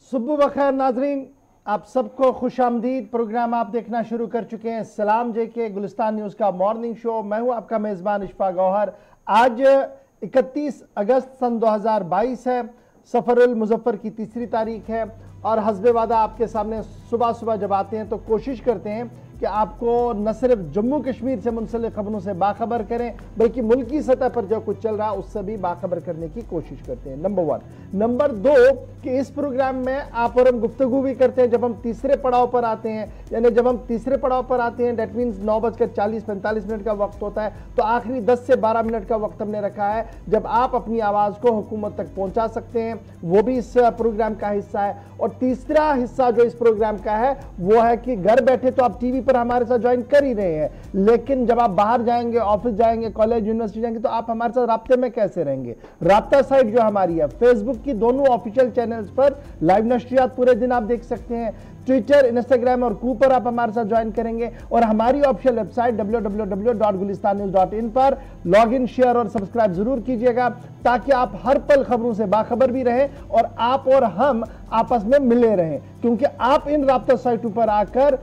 सुबह बखैर नाजरीन, आप सबको खुश आमदीद। प्रोग्राम आप देखना शुरू कर चुके हैं सलाम जे के गुलिस्तान न्यूज़ का मॉर्निंग शो। मैं हूं आपका मेज़बान इशफाक गौहर। आज 31 अगस्त सन 2022 है। सफ़रुल मुज़फ़्फ़र की तीसरी तारीख है और हस्बे वादा आपके सामने सुबह सुबह जब आते हैं तो कोशिश करते हैं कि आपको न सिर्फ जम्मू कश्मीर से मुंसलिक खबरों से बाखबर करें बल्कि मुल्की सतह पर जो कुछ चल रहा है उससे भी बाखबर करने की कोशिश करते हैं। नंबर 1। नंबर 2 कि इस प्रोग्राम में आप और हम गुफ्तगू भी करते हैं जब हम तीसरे पड़ाव पर आते हैं, यानी जब हम तीसरे पड़ाव पर आते हैं डेट मीन्स 9:40-45 का वक्त होता है, तो आखिरी 10 से 12 मिनट का वक्त हमने रखा है जब आप अपनी आवाज़ को हुकूमत तक पहुंचा सकते हैं, वो भी इस प्रोग्राम का हिस्सा है। और तीसरा हिस्सा जो इस प्रोग्राम का है वो है कि घर बैठे तो आप टीवी पर हमारे साथ ज्वाइन कर ही रहे हैं, लेकिन जब आप बाहर जाएंगे, ऑफिस जाएंगे, कॉलेज यूनिवर्सिटी जाएंगे तो आप हमारे साथ राब्ते में कैसे रहेंगे। राब्ता साइट जो हमारी है, फेसबुक की दोनों ऑफिशियल चैनल्स पर लाइव नशरियात पूरे दिन आप देख सकते हैं। ट्विटर, इंस्टाग्राम और कू पर आप हमारे साथ ज्वाइन करेंगे और हमारी ऑफिशियल वेबसाइट www.gulistannews.in पर लॉग इन, शेयर और सब्सक्राइब जरूर कीजिएगा ताकि आप हर पल खबरों से बाखबर भी रहें और आप और हम आपस में मिले रहें, क्योंकि आप इन राब्ता साइटों पर आकर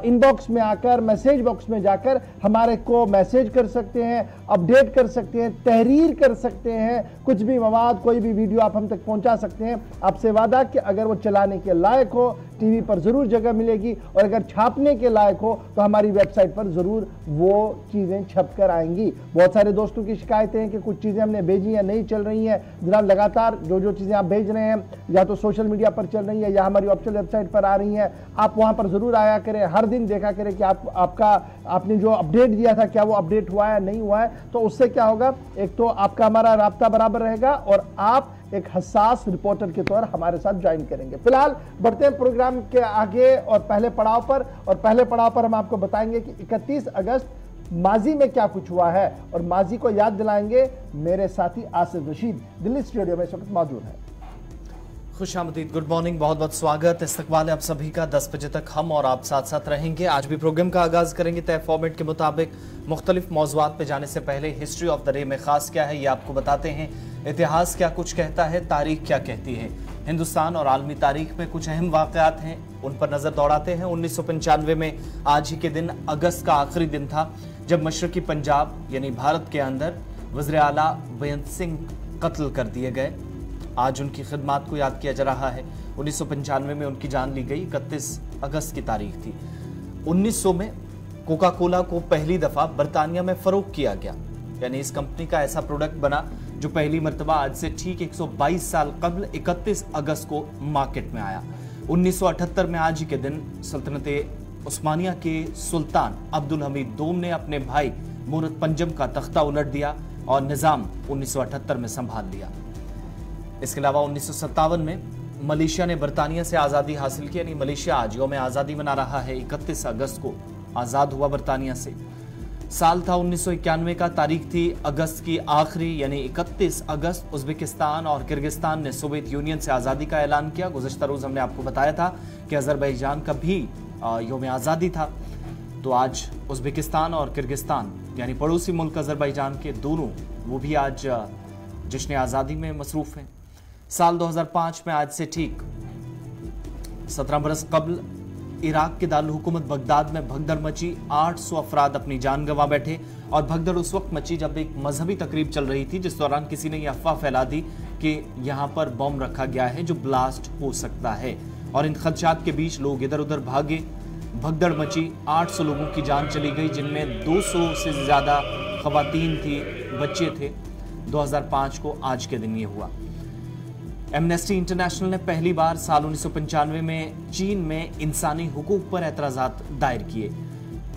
इनबॉक्स में आकर मैसेज बॉक्स में जाकर हमारे को मैसेज कर सकते हैं, अपडेट कर सकते हैं, तहरीर कर सकते हैं, कुछ भी मवाद, कोई भी वीडियो आप हम तक पहुंचा सकते हैं। आपसे वादा कि अगर वो चलाने के लायक हो टीवी पर जरूर जगह मिलेगी और अगर छापने के लायक हो तो हमारी वेबसाइट पर जरूर वो चीजें छप कर आएंगी। बहुत सारे दोस्तों की शिकायतें हैं कि कुछ चीजें हमने भेजी हैं नहीं चल रही हैं। जनाब लगातार जो चीजें आप भेज रहे हैं या तो सोशल मीडिया पर चल रही है या हमारी ऑफिशियल वेबसाइट पर आ रही हैं, आप वहां पर जरूर आया करें, हर दिन देखा करें कि आपने जो अपडेट दिया था क्या वो अपडेट हुआ है नहीं हुआ है। तो उससे क्या होगा, एक तो आपका हमारा राब्ता बराबर रहेगा और आप एक हसास रिपोर्टर के तौर हमारे साथ ज्वाइन करेंगे। फिलहाल बढ़ते हैं प्रोग्राम के आगे और पहले पड़ाव पर, और पहले पड़ाव पर हम आपको बताएंगे कि 31 अगस्त माजी में क्या कुछ हुआ है और माजी को याद दिलाएंगे मेरे साथी आसिफ रशीद दिल्ली स्टूडियो में इस वक्त मौजूद है। खुशामदीद, गुड मॉर्निंग, बहुत बहुत स्वागत, इस्तकबाल है आप सभी का। 10 बजे तक हम और आप साथ साथ रहेंगे। आज भी प्रोग्राम का आगाज करेंगे तय फॉर्मेट के मुताबिक। मुख्तलिफ मौज़ूआत पे जाने से पहले हिस्ट्री ऑफ द डे में खास क्या है ये आपको बताते हैं। इतिहास क्या कुछ कहता है, तारीख क्या कहती है। हिंदुस्तान और आलमी तारीख में कुछ अहम वाक़यात हैं, उन पर नजर दौड़ाते हैं। 1995 में आज ही के दिन अगस्त का आखिरी दिन था जब मशरकी पंजाब यानी भारत के अंदर वज़ीर आला बेअंत सिंह कत्ल कर दिए गए। आज उनकी खिदमात को याद किया जा रहा है। 1995 में उनकी जान ली गई, 31 अगस्त की तारीख थी। 1900 में कोका कोला को पहली दफा बरतानिया में फरोख्त किया गया, यानी इस कंपनी का ऐसा प्रोडक्ट बना जो पहली मरतबा आज से ठीक 122 साल कबल 31 अगस्त को मार्केट में आया। 1978 में आज ही के दिन सल्तनत उस्मानिया के सुल्तान अब्दुल हमीद दोम ने अपने भाई मुहर्रम पंजम का तख्ता उलट दिया और निज़ाम 1978 में संभाल लिया। इसके अलावा 1957 में मलेशिया ने बरतानिया से आज़ादी हासिल की, यानी मलेशिया आज यौम आज़ादी मना रहा है। 31 अगस्त को आज़ाद हुआ बरतानिया से। साल था 1991 का, तारीख थी अगस्त की आखिरी, यानी 31 अगस्त उज़्बेकिस्तान और किर्गिस्तान ने सोवियत यूनियन से आज़ादी का ऐलान किया। गुज़श्ता रोज़ हमने आपको बताया था कि अज़रबैजान का भी यौम आज़ादी था, तो आज उज़्बेकिस्तान और किर्गिस्तान यानी पड़ोसी मुल्क अज़रबैजान के दोनों वो भी आज जश्न आज़ादी में मसरूफ़ हैं। साल 2005 में आज से ठीक 17 बरस कबल इराक के दारुल हुकूमत बगदाद में भगदड़ मची। 800 अफराद अपनी जान गंवा बैठे और भगदड़ उस वक्त मची जब एक मजहबी तकरीब चल रही थी, जिस दौरान किसी ने यह अफवाह फैला दी कि यहाँ पर बम रखा गया है जो ब्लास्ट हो सकता है, और इन खदशात के बीच लोग इधर उधर भागे, भगदड़ मची, 800 लोगों की जान चली गई, जिनमें 200 से ज़्यादा खवातीन थी, बच्चे थे। 2005 को आज के दिन ये हुआ। एमनेस्टी इंटरनेशनल ने पहली बार साल 1995 में चीन में इंसानी हुकूक पर एतराज़ात दायर किए।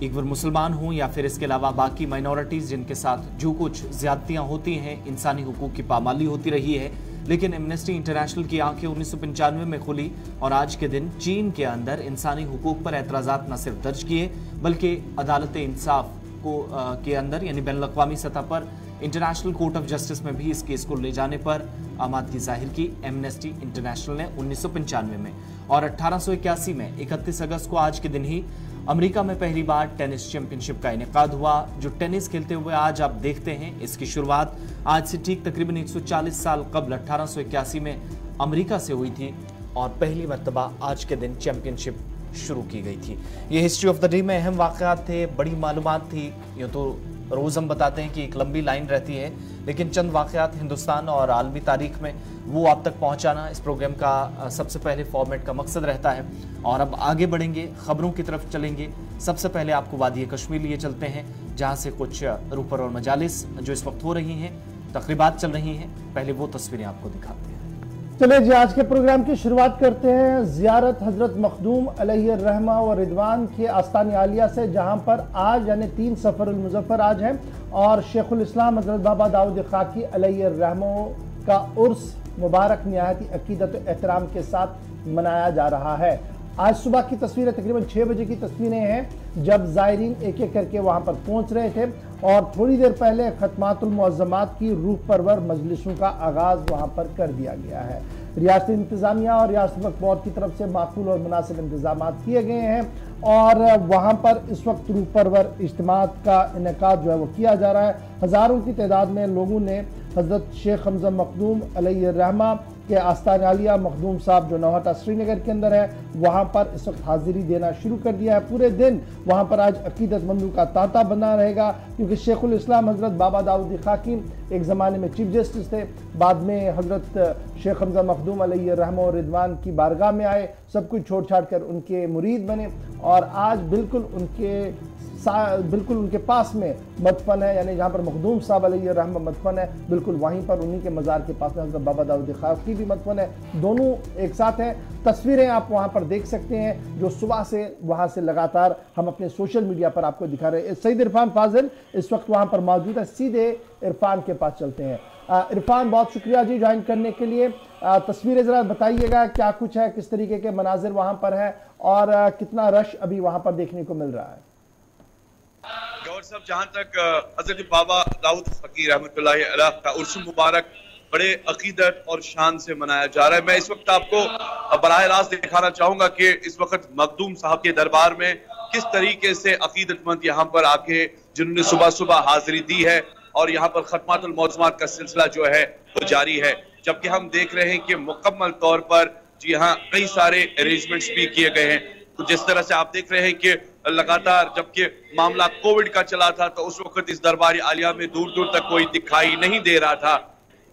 एक बार मुसलमान हों या फिर इसके अलावा बाकी माइनॉरिटीज़ जिनके साथ जो कुछ ज़्यादतियाँ होती हैं, इंसानी हुकूक की पामाली होती रही है, लेकिन एमनेस्टी इंटरनेशनल की आंखें 1995 में खुली और आज के दिन चीन के अंदर इंसानी हुकूक पर एतराज़ात न सिर्फ दर्ज किए बल्कि अदालत इंसाफ को के अंदर यानी बैनुल-अक़वामी सतह पर इंटरनेशनल कोर्ट ऑफ जस्टिस में भी इस केस को ले जाने पर आमादगी जाहिर की एमनेस्टी इंटरनेशनल ने 1995 में। और 1881 में 31 अगस्त को आज के दिन ही अमेरिका में पहली बार टेनिस चैंपियनशिप का इनेकाद हुआ, जो टेनिस खेलते हुए आज आप देखते हैं। इसकी शुरुआत आज से ठीक तकरीबन 140 साल कबल 1881 में अमेरिका से हुई थी और पहली मर्तबा आज के दिन चैंपियनशिप शुरू की गई थी। ये हिस्ट्री ऑफ द डे में अहम वाक़यात थे, बड़ी मालूमात थी। यूँ तो रोज़ हम बताते हैं कि एक लंबी लाइन रहती है, लेकिन चंद वाक़यात हिंदुस्तान और आलमी तारीख में वो आप तक पहुंचाना इस प्रोग्राम का सबसे पहले फॉर्मेट का मकसद रहता है। और अब आगे बढ़ेंगे, खबरों की तरफ चलेंगे। सबसे पहले आपको वादी कश्मीर लिए चलते हैं, जहां से कुछ रूपर और मजालिस जो इस वक्त हो रही हैं, तकरीबात चल रही हैं। पहले वो तस्वीरें आपको दिखाते हैं। चलिए जी, आज के प्रोग्राम की शुरुआत करते हैं ज़ियारत हजरत मखदूम अलैहिर्रहमा व रिदवान के आस्तान आलिया से, जहां पर आज यानी 3 सफ़रुल मुज़फ़्फ़र आज है और शेखुल इस्लाम हजरत बाबा दाऊद खाकी अलैहिर्रहमा का उर्स मुबारक निहायती अकीदत व एहतराम के साथ मनाया जा रहा है। आज सुबह की तस्वीरें तकरीबन 6 बजे की तस्वीरें हैं, जब ज़ायरीन एक एक करके वहां पर पहुंच रहे थे और थोड़ी देर पहले खत्मातुल मुअज़्ज़मात की रूह परवर मजलिसों का आगाज़ वहां पर कर दिया गया है। रियासती इंतज़ामिया और रियासत वक्फ बोर्ड की तरफ से माकूल और मुनासिब इंतजाम किए गए हैं और वहाँ पर इस वक्त रूह परवर इज्तिमात का इनेकाद जो है वो किया जा रहा है। हज़ारों की तादाद में लोगों ने हज़रत शेख हमज़ा मखदूम अलैहिर्रहमा के आस्तान आलिया मखदूम साहब जो नौहटा श्रीनगर के अंदर है, वहाँ पर इस वक्त हाजिरी देना शुरू कर दिया है। पूरे दिन वहाँ पर आज अकीदतमंदों का तांता बना रहेगा, क्योंकि शेखुल इस्लाम हज़रत बाबा दाऊद खाकी एक ज़माने में चीफ जस्टिस थे, बाद में हज़रत शेख हमज़ा मखदूम अलैहिर्रहमा और रिदवान की बारगाह में आए, सब कुछ छोड़ छाड़ कर उनके मुरीद बने और आज बिल्कुल उनके पास में मदफन है, यानी जहाँ पर मखदूम साहब अलैहिर्रहमा मदफन है, बिल्कुल वहीं पर उन्हीं के मज़ार के पास में हज़रत बाबा दाऊद खाकी भी मदफन है। दोनों एक साथ हैं। तस्वीरें आप वहाँ पर देख सकते हैं जो सुबह से वहाँ से लगातार हम अपने सोशल मीडिया पर आपको दिखा रहे हैं। सईद इरफान फाजिल इस वक्त वहाँ पर मौजूद है, सीधे इरफान के पास चलते हैं। इरफान, बहुत शुक्रिया जी ज्वाइन करने के लिए। तस्वीरें ज़रा बताइएगा, क्या कुछ है, किस तरीके के मनाजिर वहाँ पर है और कितना रश अभी वहाँ पर देखने को मिल रहा है? गौर साहब, जहां तक हजरत बाबा दाऊद फकीर रहमतुल्लाहि अलैह का उर्स मुबारक बड़े अकीदत और शान से मनाया जा रहा है, मैं इस वक्त आपको बराह रास्त दिखाना चाहूंगा कि इस वक्त मखदूम साहब के दरबार में किस तरीके से अकीदतमंद यहाँ पर आके जिन्होंने सुबह सुबह हाजिरी दी है और यहाँ पर खत्मातुल मौज़ूमात का सिलसिला जो है वो जारी है। जबकि हम देख रहे हैं कि मुकम्मल तौर पर जी हाँ कई सारे अरेंजमेंट्स भी किए गए हैं। तो जिस तरह से आप देख रहे हैं कि लगातार जबकि मामला कोविड का चला था तो उस वक्त इस दरबारी आलिया में दूर दूर तक कोई दिखाई नहीं दे रहा था,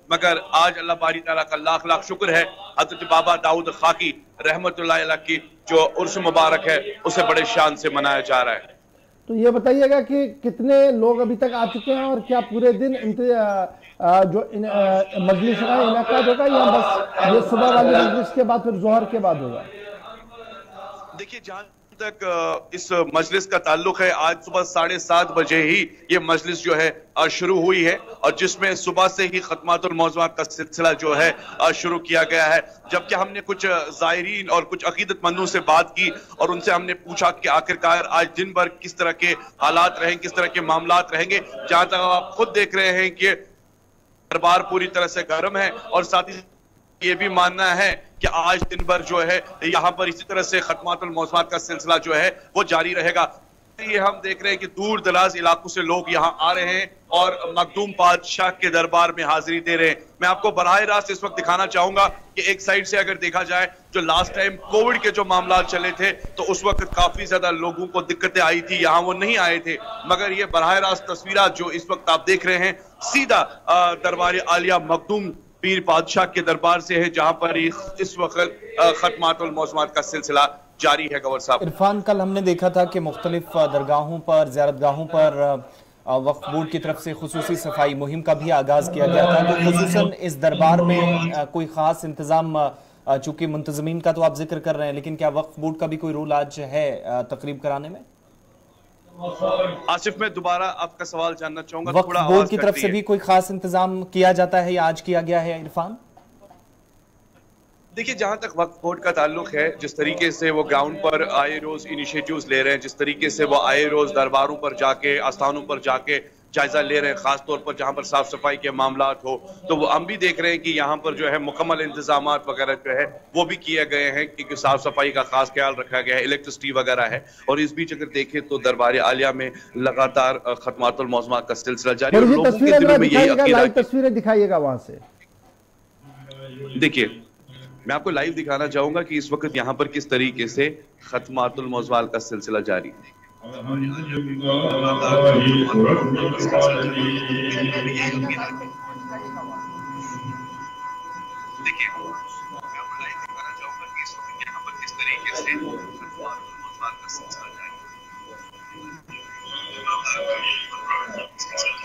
मगर आज अल्लाह बारी ताला का लाख लाख शुक्र है, हजरत बाबा दाऊद खाकी रहमतुल्लाहि अलैह की जो उर्स मुबारक है उसे बड़े शान से मनाया जा रहा है। तो ये बताइएगा कि कितने लोग अभी तक आ चुके हैं और क्या पूरे दिन मजलिस का इनेकाद होगा या बस ये सुबह वाली मजलिस के बाद फिर जोहर के बाद होगा? देखिए, जहां तक इस मजलिस का ताल्लुक है, आज सुबह 7:30 बजे ही ये मजलिस जो है शुरू हुई है और जिसमें सुबह से ही खत्मातुल मौज़ूमात का सिलसिला जो है शुरू किया गया है। जबकि हमने कुछ ज़ायरीन और कुछ अकीदतमंदों से बात की और उनसे हमने पूछा कि आखिरकार आज दिन भर किस तरह के हालात रहेंगे, किस तरह के मामलात रहेंगे। जहां तक आप खुद देख रहे हैं कि दरबार पूरी तरह से गर्म है और साथ ही ये भी मानना है कि आज दिन भर जो है यहाँ पर इसी तरह से खत्मातुल मौज़ूमात का सिलसिला जो है वो जारी रहेगा। ये हम देख रहे हैं कि दूर दराज इलाकों से लोग यहाँ आ रहे हैं और मखदूम बादशाह के दरबार में हाजिरी दे रहे हैं। मैं आपको बराह रास्त इस वक्त दिखाना चाहूंगा कि एक साइड से अगर देखा जाए जो लास्ट टाइम कोविड के जो मामला चले थे तो उस वक्त काफी ज्यादा लोगों को दिक्कतें आई थी, यहाँ वो नहीं आए थे, मगर ये बराह रास्त तस्वीरें जो इस वक्त आप देख रहे हैं सीधा दरबार आलिया मखदूम पीर बादशाह के दरबार से है, जहां पर इस वक्त खत्मातुल मौज़ूमात का सिलसिला जारी है। गवर साहब, इरफान, कल हमने देखा था कि मुख्तलिफ दरगाहों पर, ज़ियारतगाहों पर वक्फ बोर्ड की तरफ से खुसूसी सफाई मुहिम का भी आगाज किया गया था। तो खुसूसन इस दरबार में कोई खास इंतजाम, चूंकि मुंतजमीन का तो आप जिक्र कर रहे हैं, लेकिन क्या वक्फ बोर्ड का भी कोई रोल आज है तकरीब कराने में? आसिफ, मैं दोबारा आपका सवाल जानना चाहूंगा। वक्फ बोर्ड की तरफ से भी कोई खास इंतजाम किया जाता है या आज किया गया है इरफान? देखिए, जहां तक वक्फ बोर्ड का ताल्लुक है, जिस तरीके से वो ग्राउंड पर आए रोज इनिशिएटिव्स ले रहे हैं, जिस तरीके से वो आए रोज दरबारों पर जाके, आस्थानों पर जाके जायजा ले रहे हैं, खास तौर पर जहां पर साफ सफाई के मामलात हो, तो वो हम भी देख रहे हैं कि यहाँ पर जो है मुकम्मल इंतजामात वगैरह जो है वो भी किए गए हैं, क्योंकि साफ सफाई का खास ख्याल रखा गया है, इलेक्ट्रिसिटी वगैरह है। और इस बीच अगर देखें तो दरबार आलिया में लगातार खत्मातुल मौज़ूमात का सिलसिला जारी है। लोगों के दिलों में यही अकीदा, तस्वीरें दिखाइएगा वहां से। देखिए मैं आपको लाइव दिखाना चाहूंगा कि इस वक्त यहाँ पर किस तरीके से खत्मातुल मौज़ूआत का सिलसिला जारी है। देखिए, मैं आपको लाइव दिखाना चाहूंगा कि इस वक्त यहाँ पर किस तरीके से खत्मातुल मौज़ूआत का सिलसिला जारी है।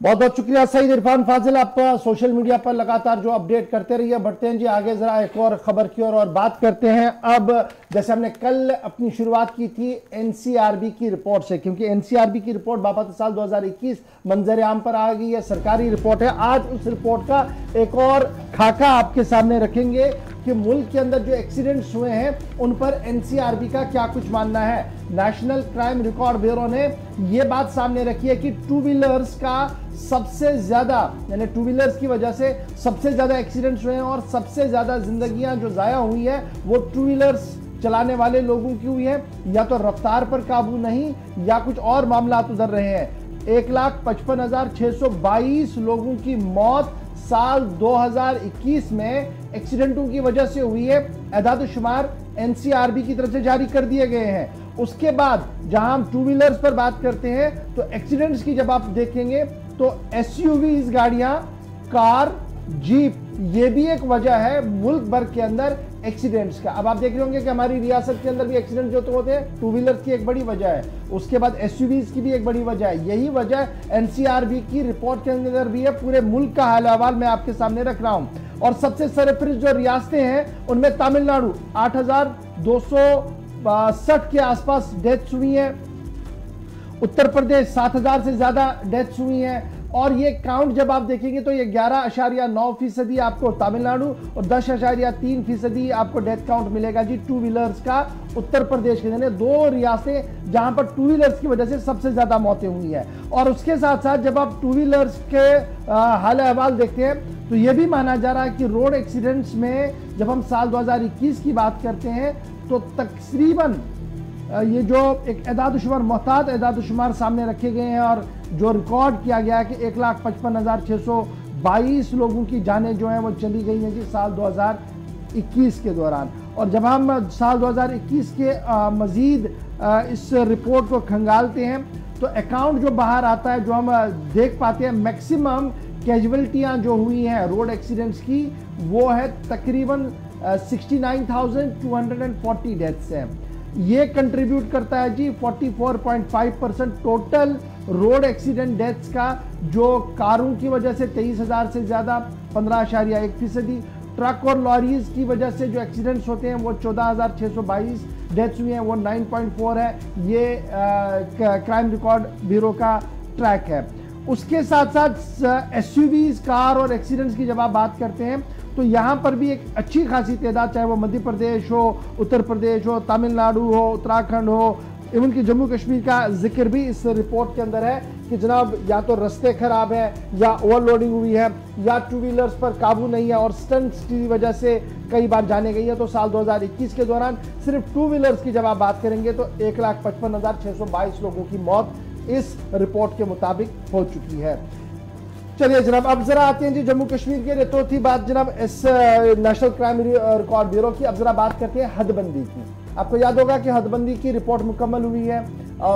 बहुत बहुत शुक्रिया सईद इरफान फाजिल, आप सोशल मीडिया पर लगातार जो अपडेट करते रहिए। बढ़ते हैं जी आगे, जरा एक और खबर की और बात करते हैं। अब जैसे हमने कल अपनी शुरुआत की थी एनसीआरबी की रिपोर्ट से, क्योंकि एनसीआरबी की रिपोर्ट बाबत साल 2021 मंजर आम पर आ गई है, सरकारी रिपोर्ट है। आज उस रिपोर्ट का एक और खाका आपके सामने रखेंगे कि मुल्क के अंदर जो एक्सीडेंट्स हुए हैं उन पर एनसीआरबी का क्या कुछ मानना है। नेशनल क्राइम रिकॉर्ड ब्यूरो ने यह बात सामने रखी है कि टू व्हीलर्स का सबसे ज्यादा, यानी टू व्हीलर्स की वजह से सबसे ज्यादा एक्सीडेंट्स हुए हैं और सबसे ज्यादा जिंदगियां जो जाया हुई है वो टू व्हीलर्स चलाने वाले लोगों की हुई है। या तो रफ्तार पर काबू नहीं या कुछ और मामला उधर रहे हैं। 1,55,622 लोगों की मौत साल 2021 में एक्सीडेंटों की वजह से हुई है। एदाद-ओ-शुमार एनसीआरबी की तरफ से जारी कर दिए गए हैं। उसके बाद जहां हम टू व्हीलर्स पर बात करते हैं तो एक्सीडेंट्स की जब आप देखेंगे तो एसयूवीज गाड़ियां, कार, जीप, ये भी एक वजह है मुल्क भर के अंदर एक्सीडेंट्स का। अब आप देख रहे होंगे कि हमारी रियासत के अंदर भी एक्सीडेंट जो तो होते हैं, टू व्हीलर्स की एक बड़ी वजह है, उसके बाद एसयूवीज की भी एक बड़ी वजह है। यही वजह एनसीआरबी की रिपोर्ट के अंदर भी है। पूरे मुल्क का हाल अहवाल मैं आपके सामने रख रहा हूं। और सबसे सरफराज जो रियासतें हैं उनमें तमिलनाडु 8,260 के आसपास डेथ्स हुई हैं, उत्तर प्रदेश 7,000 से ज्यादा डेथ्स हुई हैं। और ये काउंट जब आप देखेंगे तो ये 11.9% आपको तमिलनाडु और 10.3% आपको डेथ काउंट मिलेगा जी टू व्हीलर्स का उत्तर प्रदेश के। यानी दो रियासतें जहां पर टू व्हीलर्स की वजह से सबसे ज्यादा मौतें हुई हैं। और उसके साथ साथ जब आप टू व्हीलर्स के हाल अहवाल देखते हैं तो यह भी माना जा रहा है कि रोड एक्सीडेंट्स में जब हम साल 2021 की बात करते हैं तो तकरीबन ये जो एक एदाद-ओ-शुमार मोहतात एदाद-ओ-शुमार सामने रखे गए हैं और जो रिकॉर्ड किया गया है कि 1,55,622 लोगों की जानें जो हैं वो चली गई हैं जी साल 2021 के दौरान। और जब हम साल 2021 के मजीद इस रिपोर्ट को खंगालते हैं तो अकाउंट जो बाहर आता है, जो हम देख पाते हैं, मैक्सिमम कैजुअल्टियाँ जो हुई हैं रोड एक्सीडेंट्स की वो है तकरीबन 69,240 डेथ्स हैं। ये कंट्रीब्यूट करता है जी 44.5% टोटल रोड एक्सीडेंट डेथ्स का, जो कारों की वजह से 23,000 से ज्यादा 15.1%, ट्रक और लॉरीज की वजह से जो एक्सीडेंट्स होते हैं वो 14,622 डेथ्स हुए हैं, वो 9.4 है। ये क्राइम रिकॉर्ड ब्यूरो का ट्रैक है। उसके साथ साथ एसयूवीज, कार और एक्सीडेंट्स की जब आप बात करते हैं तो यहाँ पर भी एक अच्छी खासी तादाद, चाहे वो मध्य प्रदेश हो, उत्तर प्रदेश हो, तमिलनाडु हो, उत्तराखंड हो, इवन की जम्मू कश्मीर का जिक्र भी इस रिपोर्ट के अंदर है कि जनाब या तो रास्ते खराब है या ओवरलोडिंग हुई है या टू व्हीलर्स पर काबू नहीं है और स्टंट्स की वजह से कई बार जाने गई है। तो साल 2021 के दौरान सिर्फ टू व्हीलर्स की जब आप बात करेंगे तो 1,55,622 लोगों की मौत इस रिपोर्ट के मुताबिक हो चुकी है। चलिए जनाब, अब जरा आते हैं जी जम्मू कश्मीर के। तो थी बात जनाब इस नेशनल क्राइम रिकॉर्ड ब्यूरो की। अब जरा बात करते हैं हदबंदी की। आपको याद होगा कि हदबंदी की रिपोर्ट मुकम्मल हुई है,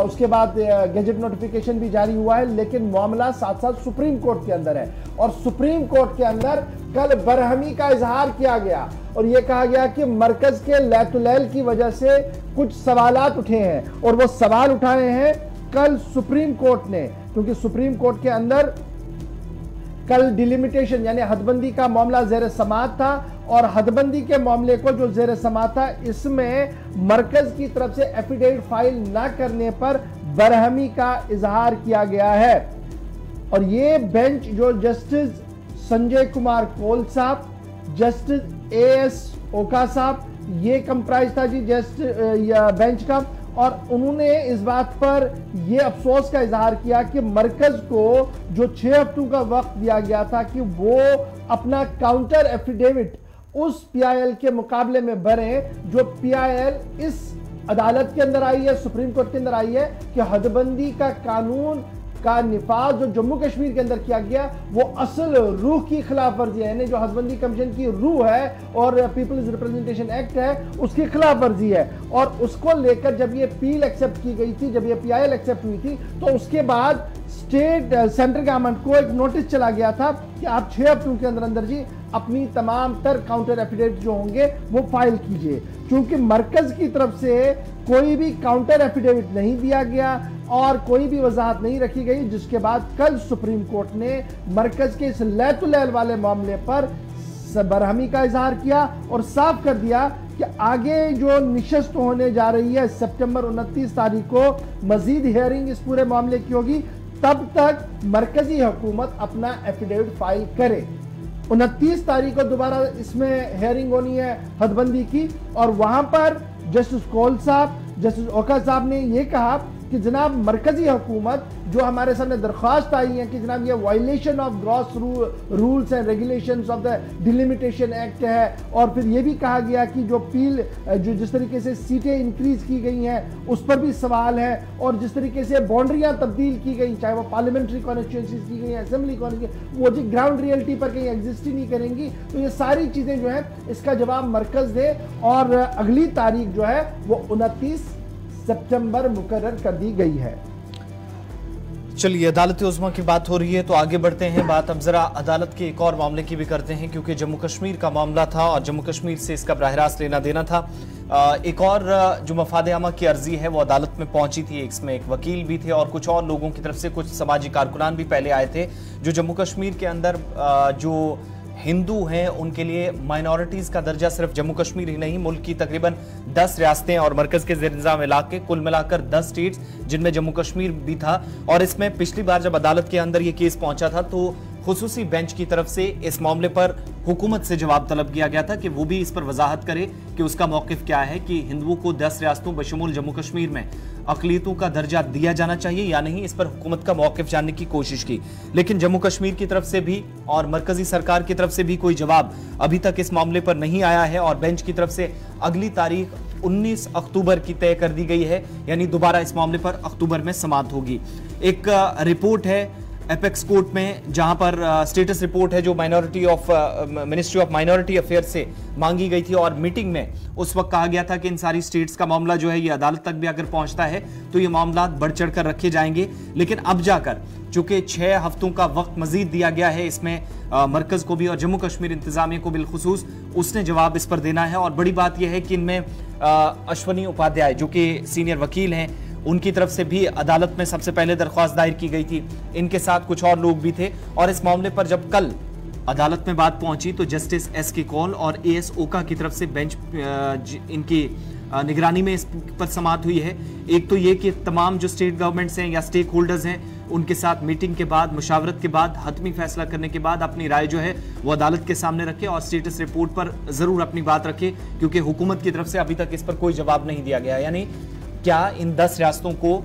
उसके बाद गैजेट नोटिफिकेशन भी जारी हुआ है, लेकिन मामला साथ साथ सुप्रीम कोर्ट के अंदर है। और सुप्रीम कोर्ट के अंदर कल बरहमी का इजहार किया गया और यह कहा गया कि मरकज के लैतुलैल की वजह से कुछ सवालात उठे हैं। और वो सवाल उठाए हैं कल सुप्रीम कोर्ट ने, क्योंकि सुप्रीम कोर्ट के अंदर कल डिलिमिटेशन यानी हदबंदी का मामला जेर समाअत था और हदबंदी के मामले को जो जेर समाअत था इसमें मरकज की तरफ से एफिडेविट फाइल न करने पर बरहमी का इजहार किया गया है। और ये बेंच जो जस्टिस संजय कुमार कौल साहब, जस्टिस AS ओका साहब, ये कंप्राइज था जी बेंच का। और उन्होंने इस बात पर यह अफसोस का इजहार किया कि मरकज को जो 6 हफ्तों का वक्त दिया गया था कि वो अपना काउंटर एफिडेविट उस पीआईएल के मुकाबले में भरें जो पीआईएल इस अदालत के अंदर आई है, सुप्रीम कोर्ट के अंदर आई है कि हदबंदी का कानून का निफाज जो जम्मू कश्मीर के अंदर किया गया वो असल रूह की खिलाफ वर्जी है, यानी जो हदबंदी कमीशन की रूह है और पीपल्स रिप्रेजेंटेशन एक्ट है उसकी खिलाफ वर्जी है। और उसको लेकर जब ये पील एक्सेप्ट की गई थी, जब ये पीआईएल एक्सेप्ट हुई थी, तो उसके बाद सेंट्रल गवर्नमेंट को एक नोटिस चला गया था कि आप 6 हफ्तों के अंदर अंदर जी अपनी तमाम तर काउंटर एफिडेविट जो होंगे वो फाइल कीजिए। क्योंकि मरकज की तरफ से कोई भी काउंटर एफिडेविट नहीं दिया गया और कोई भी वजाहत नहीं रखी गई, जिसके बाद कल सुप्रीम कोर्ट ने मरकज के इस लैतुलैल वाले मामले पर बरहमी का इजहार किया और साफ कर दिया कि आगे जो निशस्त होने जा रही है सितंबर 29 तारीख को मजीद हियरिंग इस पूरे मामले की होगी, तब तक मरकजी हुकूमत अपना एफिडेविट फाइल करे। 29 तारीख को दोबारा इसमें हियरिंग होनी है हदबंदी की, और वहां पर जस्टिस कोल साहब, जस्टिस ओका साहब ने यह कहा कि जनाब मरकजी हुकूमत जो हमारे सामने दरख्वास्त आई है कि जनाब ये violation of gross rules and regulations of the delimitation act है, और फिर ये भी कहा गया कि जो पील जो जिस तरीके से सीटें इंक्रीज की गई हैं उस पर भी सवाल है, और जिस तरीके से बाउंड्रियां तब्दील की गई, चाहे वो पार्लियामेंट्री कॉन्स्टिट्यूंसीज की गई, असेंबली कॉन्स्टिट्यूंसी, वो जी ग्राउंड रियलिटी पर कहीं एग्जिस्ट ही नहीं करेंगी। तो ये सारी चीजें जो है इसका जवाब मरकज दे, और अगली तारीख जो है वो 29 सितंबर मुकर्रर कर दी गई है। चलिए, अदालत उज़्मा की बात हो रही है तो आगे बढ़ते हैं। बात अब जरा अदालत के एक और मामले की भी करते हैं, क्योंकि जम्मू कश्मीर का मामला था और जम्मू कश्मीर से इसका बराह रास्त लेना देना था। एक और जो मफाद आमा की अर्जी है वो अदालत में पहुंची थी, इसमें एक वकील भी थे और कुछ और लोगों की तरफ से कुछ समाजी कारकुनान भी पहले आए थे, जो जम्मू कश्मीर के अंदर जो हिंदू हैं उनके लिए माइनॉरिटीज का दर्जा सिर्फ जम्मू कश्मीर ही नहीं, मुल्क की तकरीबन 10 रियासतें और मरकज के ज़ेर-ए-निज़ाम इलाके, कुल मिलाकर 10 स्टेट्स जिनमें जम्मू कश्मीर भी था। और इसमें पिछली बार जब अदालत के अंदर ये केस पहुंचा था तो खुसूसी बेंच की तरफ से इस मामले पर हुकूमत से जवाब तलब किया गया था कि वो भी इस पर वजाहत करे कि उसका मौकिफ क्या है कि हिंदुओं को 10 रियासतों बशमूल जम्मू कश्मीर में अक़लियतों का दर्जा दिया जाना चाहिए या नहीं। इस पर हुकूमत का मौकिफ जानने की कोशिश की, लेकिन जम्मू कश्मीर की तरफ से भी और मरकजी सरकार की तरफ से भी कोई जवाब अभी तक इस मामले पर नहीं आया है। और बेंच की तरफ से अगली तारीख 19 अक्टूबर की तय कर दी गई है, यानी दोबारा इस मामले पर अक्टूबर में समाअत होगी। एक रिपोर्ट है एपेक्स कोर्ट में, जहां पर स्टेटस रिपोर्ट है जो मिनिस्ट्री ऑफ माइनॉरिटी अफेयर से मांगी गई थी, और मीटिंग में उस वक्त कहा गया था कि इन सारी स्टेट्स का मामला जो है ये अदालत तक भी अगर पहुंचता है तो ये मामला बढ़ चढ़ कर रखे जाएंगे। लेकिन अब जाकर चूंकि 6 हफ्तों का वक्त मजीद दिया गया है, इसमें मरकज को भी और जम्मू कश्मीर इंतजामिया को बिलखुसूस उसने जवाब इस पर देना है। और बड़ी बात यह है कि इनमें अश्वनी उपाध्याय जो कि सीनियर वकील हैं, उनकी तरफ से भी अदालत में सबसे पहले दरख्वास्त दायर की गई थी, इनके साथ कुछ और लोग भी थे। और इस मामले पर जब कल अदालत में बात पहुंची तो जस्टिस एस.के. कौल और ए.एस. ओका की तरफ से बेंच इनकी निगरानी में इस पर समाअत हुई है। एक तो ये कि तमाम जो स्टेट गवर्नमेंट्स हैं या स्टेक होल्डर्स हैं उनके साथ मीटिंग के बाद, मुशावरत के बाद, हतमी फैसला करने के बाद अपनी राय जो है वो अदालत के सामने रखे और स्टेटस रिपोर्ट पर जरूर अपनी बात रखे, क्योंकि हुकूमत की तरफ से अभी तक इस पर कोई जवाब नहीं दिया गया। यानी क्या इन 10 रियासतों को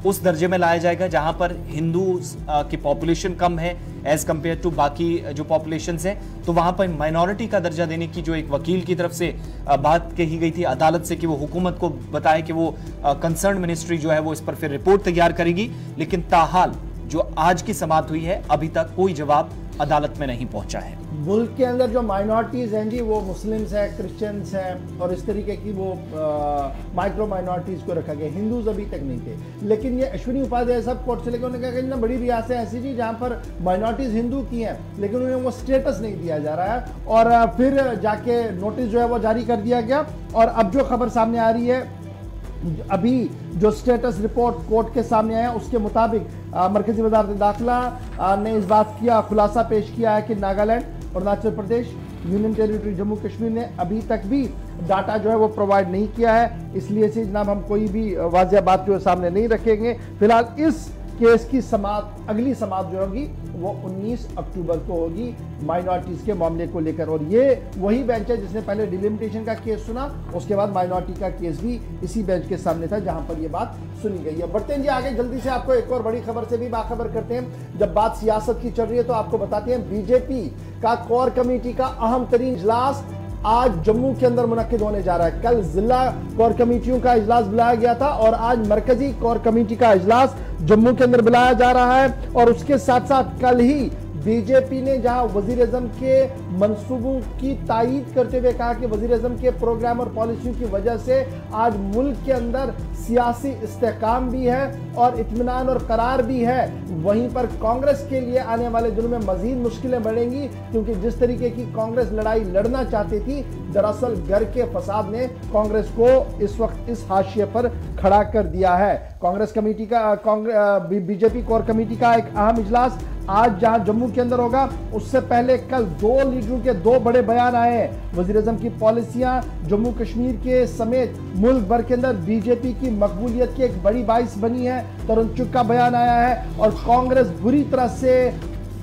उस दर्जे में लाया जाएगा जहां पर हिंदू की पॉपुलेशन कम है एज कंपेयर टू बाकी जो पॉपुलेशंस हैं, तो वहां पर माइनॉरिटी का दर्जा देने की जो एक वकील की तरफ से बात कही गई थी अदालत से कि वो हुकूमत को बताए कि वो कंसर्न मिनिस्ट्री जो है वो इस पर फिर रिपोर्ट तैयार करेगी। लेकिन ताहाल जो आज की समाअत हुई है अभी तक कोई जवाब अदालत में नहीं पहुंचा है। मुल्क के अंदर जो माइनॉरिटीज़ हैं जी वो मुस्लिम्स हैं, क्रिश्चियंस हैं और इस तरीके की वो माइक्रो माइनॉरिटीज़ को रखा गया। हिंदूज अभी तक नहीं थे, लेकिन ये अश्विनी उपाध्याय सब कोर्ट से लेकर उन्होंने कहा कि ना बड़ी रियासतें ऐसी जी जहाँ पर माइनॉरिटीज़ हिंदू की हैं लेकिन उन्हें वो स्टेटस नहीं दिया जा रहा है, और फिर जाके नोटिस जो है वो जारी कर दिया गया। और अब जो खबर सामने आ रही है, अभी जो स्टेटस रिपोर्ट कोर्ट के सामने आया उसके मुताबिक मरकजी वज़ारत दाखिला ने इस बात किया खुलासा पेश किया है कि नागालैंड, अरुणाचल प्रदेश, यूनियन टेरिटरी जम्मू कश्मीर ने अभी तक भी डाटा जो है वो प्रोवाइड नहीं किया है। इसलिए से जनाब हम कोई भी वाज़ेह बात जो है सामने नहीं रखेंगे। फिलहाल इस केस की समाअत, अगली समाअत जो होगी वो 19 अक्टूबर को होगी माइनॉरिटीज़ के मामले को लेकर। और ये वही बेंच है जिसने पहले डिलिमिटेशन का केस सुना, उसके बाद माइनॉरिटी का केस भी इसी बेंच के सामने था जहां पर ये बात सुनी गई है। बढ़ते हैं जी आगे, जल्दी से आपको एक और बड़ी खबर से भी बाखबर करते हैं। जब बात सियासत की चल रही है तो आपको बताते हैं बीजेपी का कोर कमेटी का अहम तरीन इजलास आज जम्मू के अंदर मुनक्किद होने जा रहा है। कल जिला कोर कमेटियों का इजलास बुलाया गया था और आज मरकजी कोर कमेटी का इजलास जम्मू के अंदर बुलाया जा रहा है। और उसके साथ साथ कल ही बीजेपी ने जहां वजीर-ए-आज़म के मंसूबों की तायीद करते हुए कहा कि वजीर-ए-आज़म के प्रोग्राम और पॉलिसियों की वजह से आज मुल्क के अंदर सियासी इस्तेहकाम भी है और इत्मीनान और करार भी है, वहीं पर कांग्रेस के लिए आने वाले दिनों में मजीद मुश्किलें बढ़ेंगी, क्योंकि जिस तरीके की कांग्रेस लड़ाई लड़ना चाहती थी, दरअसल घर के फसाद ने कांग्रेस को इस वक्त इस हाशिए पर खड़ा कर दिया है। कांग्रेस कमेटी का बीजेपी कोर कमेटी का एक अहम इजलास आज जहां जम्मू के अंदर होगा, उससे पहले कल दो लीडरों के दो बड़े बयान आए हैं। वज़ीर-ए-आज़म की पॉलिसियां जम्मू कश्मीर के समेत मुल्क भर के अंदर बीजेपी की मकबूलियत की एक बड़ी बाइस बनी है। तरुण चुग का बयान आया है और कांग्रेस बुरी तरह से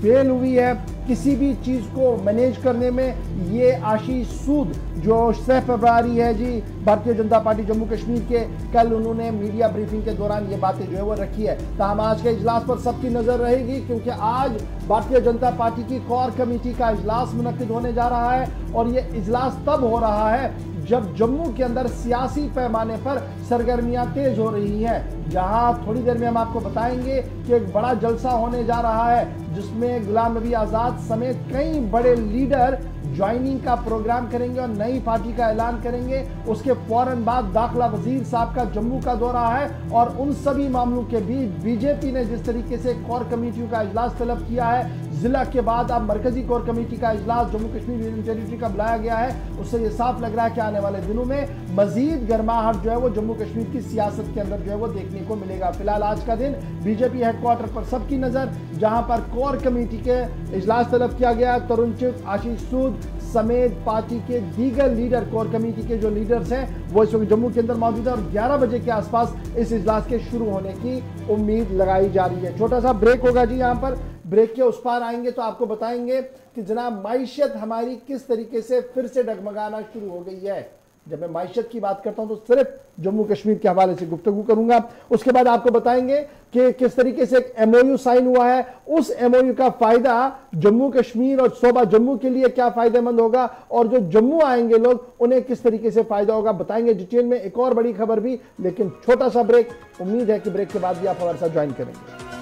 फेल हुई है किसी भी चीज को मैनेज करने में। ये आशीष सूद जो सह प्रभारी है जी भारतीय जनता पार्टी जम्मू कश्मीर के, कल उन्होंने मीडिया ब्रीफिंग के दौरान ये बातें जो है वो रखी है। ताहम आज के इजलास पर सबकी नजर रहेगी, क्योंकि आज भारतीय जनता पार्टी की कोर कमेटी का इजलास मुनक्किद होने जा रहा है और ये इजलास तब हो रहा है जब जम्मू के अंदर सियासी पैमाने पर सरगर्मियां तेज हो रही हैं। जहां थोड़ी देर में हम आपको बताएंगे कि एक बड़ा जलसा होने जा रहा है, जिसमें गुलाम नबी आजाद समेत कई बड़े लीडर ज्वाइनिंग का प्रोग्राम करेंगे और नई पार्टी का ऐलान करेंगे। उसके फौरन बाद दाखिला वजीर साहब का जम्मू का दौरा है और उन सभी मामलों के बीच बीजेपी ने जिस तरीके से कोर कमेटियों का इजलास तलब किया है, जिला के बाद अब मरकजी कोर कमेटी का इजलास जम्मू कश्मीर यूनियन टेरिटरी का बुलाया गया है, उससे ये साफ लग रहा है कि आने वाले दिनों में मजीद गर्माहट जो है वो जम्मू कश्मीर की सियासत के अंदर जो है वो देखने को मिलेगा। फिलहाल आज का दिन बीजेपी हेडक्वार्टर पर सबकी नजर, जहां पर कोर कमेटी के इजलास तलब किया गया। तरुण चुग, आशीष सूद समेत पार्टी के दीगर लीडर, कोर कमेटी के जो लीडर्स हैं वो इस वक्त जम्मू के अंदर मौजूद है और 11 बजे के आसपास इस इजलास के शुरू होने की उम्मीद लगाई जा रही है। छोटा सा ब्रेक होगा जी, यहाँ पर ब्रेक के उस पार आएंगे तो आपको बताएंगे कि जनाब माइशत हमारी किस तरीके से फिर से डगमगाना शुरू हो गई है। जब मैं माइशत की बात करता हूं तो सिर्फ जम्मू कश्मीर के हवाले से गुफ्तगू करूंगा। उसके बाद आपको बताएंगे कि किस तरीके से एक एमओयू साइन हुआ है, उस एमओयू का फायदा जम्मू कश्मीर और सूबा जम्मू के लिए क्या फायदेमंद होगा और जो जम्मू आएंगे लोग उन्हें किस तरीके से फायदा होगा, बताएंगे डिटेल में। एक और बड़ी खबर भी, लेकिन छोटा सा ब्रेक। उम्मीद है कि ब्रेक के बाद भी आप हमारे साथ ज्वाइन करेंगे।